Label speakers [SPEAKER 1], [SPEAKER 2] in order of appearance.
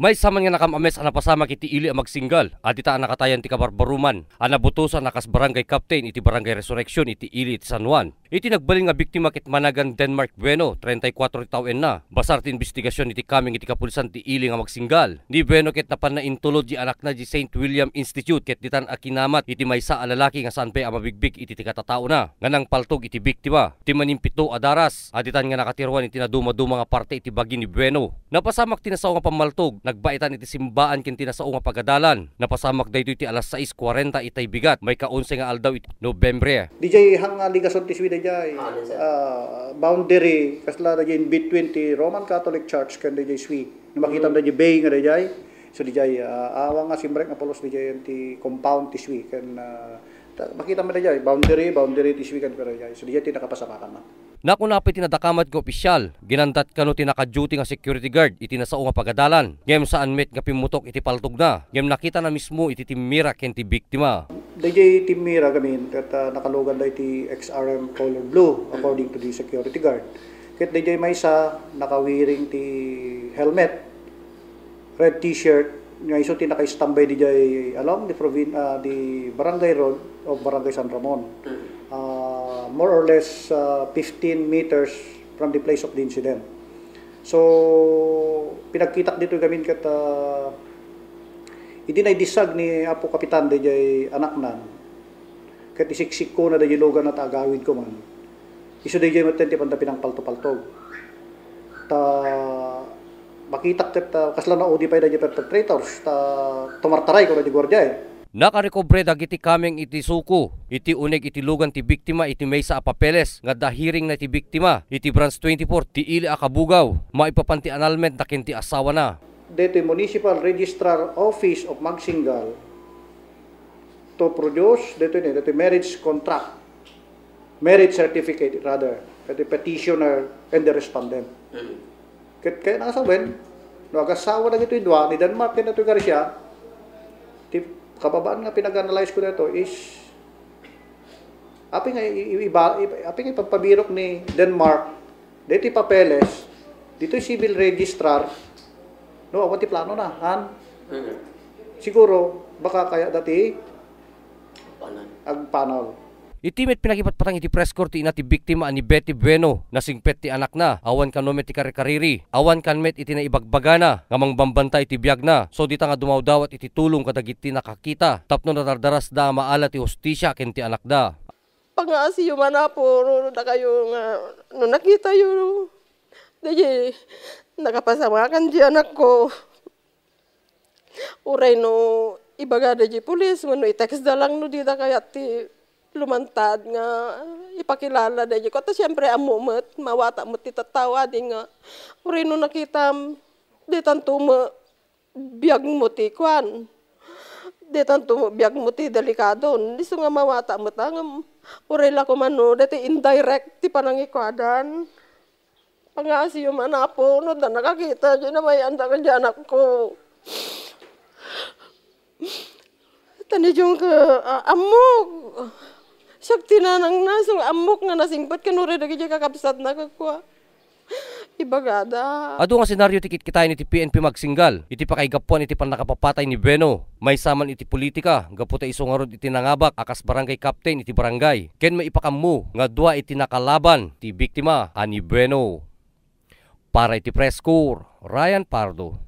[SPEAKER 1] May saman nga nakamames ang napasama kiti ili ang magsinggal at ita ang nakatayan ti kabarbaruman. Ang nabutusan nakas barangay captain iti barangay Resurrection iti ili iti San Juan. Iti nagbaling nga biktima kit Managan Denmark Bueno, 34 taon na. Basar ti investigasyon iti kaming iti kapulisan ti ili nga magsinggal. Ni Bueno kit napanaintulod di anak na di St. William Institute kit ditan akinamat iti maysa a lalaki nga saan pay a mabigbig iti katatao na. Nganang paltog iti biktima. Ti manimpito a daras. Aditan nga nakatirwan iti naduma-duma nga parte iti bagi ni Bueno. Napasamak tinasao nga pamaltog. Nagbaitan iti simbaan kin tinasao nga pagadalan. Napasamak dayto iti alas 6:40 itay bigat. May kaunse nga aldaw iti Nobyembre.
[SPEAKER 2] DJ hang ligason ti Sweden jay boundary kasla da in between ti Roman Catholic Church kan DJ Swi. Makita da DJ bay nga DJ. So DJ awang nga simbrek nga polos DJ ti compound ti Swi kan makita mo DJ boundary ti Swi kan DJ. So DJ ti nakapasamakan na.
[SPEAKER 1] Nakunapit tinadakamat ko opisyal, ginandat kano tinaka-duty nga security guard iti nasao nga pagadalan. Ngem saan met nga pimutok iti paltog na. Ngem nakita na mismo iti timira ken ti biktima.
[SPEAKER 2] DJ timira gamin kat nakalugan da iti XRM color blue according to the security guard. Ket DJ maysa nakawiring ti helmet, red t-shirt, nga iso ti naka-standby DJ along the barangay road of Barangay San Ramon. More or less 15 meters from the place of the incident. So, pinagkitak dito gamin kat idinay-disag ni Apo Kapitan DJ anak nan. Kat isiksik ko na DJ logan at agawid ko man. Iso DJ matenti panda pinang palto-paltog. Makitak kat kasla na odi pa DJ perpetrators. Tumartaray ko na di gwardiya eh.
[SPEAKER 1] Nakarekobre dagiti kameng iti suko, iti uneg iti lugan ti biktima iti maysa a papeles nga dahiring na ti biktima iti branch 24 ti ili a Kabugaw maipapanti annulment na ken ti asawa na.
[SPEAKER 2] Dito Municipal Registrar Office of Magsingal to produce dito marriage contract, marriage certificate rather, the petitioner and the respondent. Kaya nakasawen, no agasawa na ito idwa ni Denmark ken ito Garcia. Kababaan nga pinag-analyze ko dito is api nga ipagpabirok ni Denmark dito papeles dito civil registrar no awati plano na han siguro baka kaya dati agpanal.
[SPEAKER 1] Itimet pinagipat-patang iti press court ina ti biktima ani Betty Bueno na singpet ti anak na awan kan met ti karikariri awan kan met iti na ibagbagana ngamang bambantay ti biag na so dita nga dumawdawat iti tulong kadagiti nakakita tapno natardaras da maala ti hostisya ken ti anak da.
[SPEAKER 3] Pangasiyo man po na kayo nga no nakita yo dayi nakapasama kan di anak ko uray no ibaga dayi pulis no i-text da lang no dita kaya ti lumantad nga ipakilala da ko ta syempre amumet mawata mo ti tatawa di nga uri no nakita di tanto mo biag mo ti kwan di tanto mo biag mo ti delikado di so nga mawata mo ta nga uri la ko mano dati indirect ti panangikwadan pangasiyo man apo no da nakakita di na may anda kan anak ko tani jong ka amok sakti na nang nasong amok nga nasingpat kanure dagi kakapsat na kakwa. Ibagada.
[SPEAKER 1] Adu nga senaryo tikit kita iti PNP Magsinggal. Iti pakaigapuan iti panakapapatay ni Bueno. May saman iti politika. Gaputa iso nga rod iti nangabak akas barangay captain iti barangay. Ken maipakammu nga dua iti nakalaban ti biktima ani Bueno. Para iti press corps, Ryan Pardo.